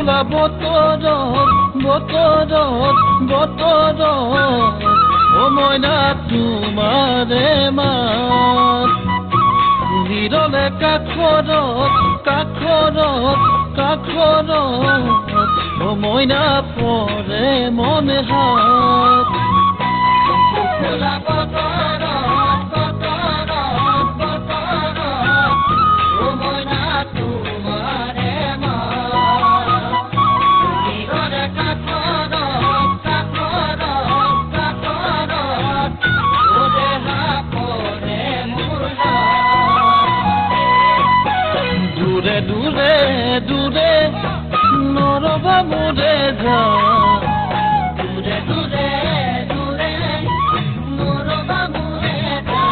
খোলা বতৰত ও মইনা তোমাৰে মাত হিৰলে কাষৰত ও মইনা পৰে মনে হাত খোলা বতৰত ও মইনা তোমাৰে মাত হিৰলে কাষৰত ও দেহা পৰে মোৰ দূৰে নৰবা মোৰে যা দূৰে নৰবা মোৰে যা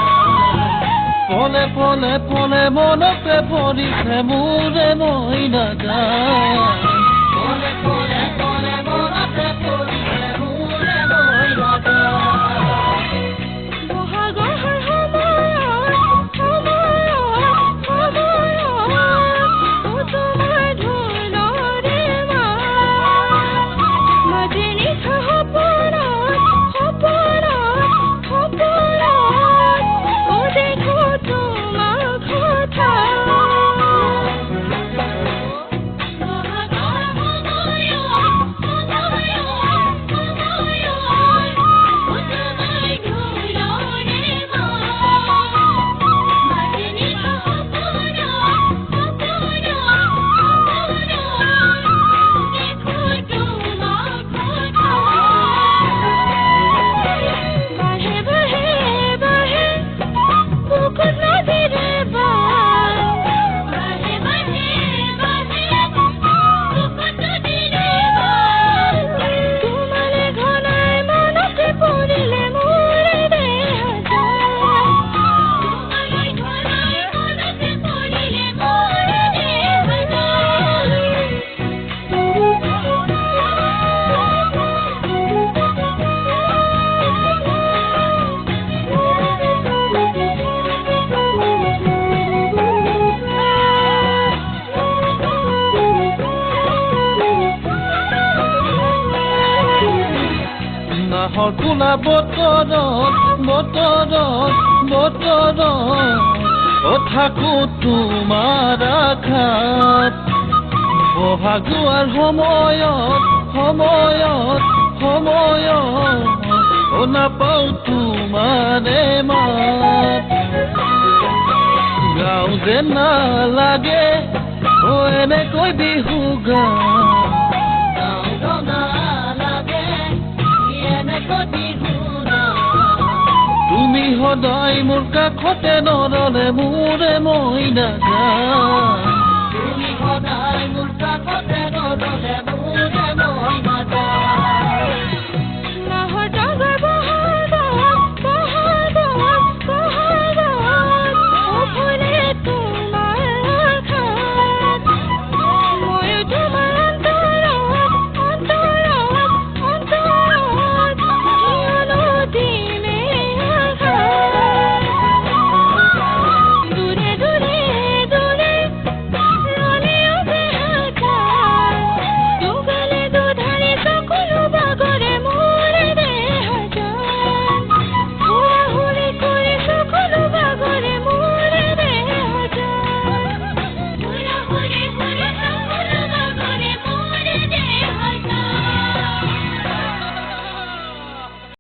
পলে মনতে পৰিছে মোৰে মইনা যা পলে মনতে পৰিছে মোৰে মইনা যা খোলা বতৰত ও থাকো তোমাৰ আঘাত বহাগোৱাৰ সময়ত ও নাপাওঁ তোমাৰে মাত গাওঁ যে নালাগে ও এনেকৈ বিহু গান তুমি সদায় মোৰ কাষতে নৰলে মোৰে মইনা যা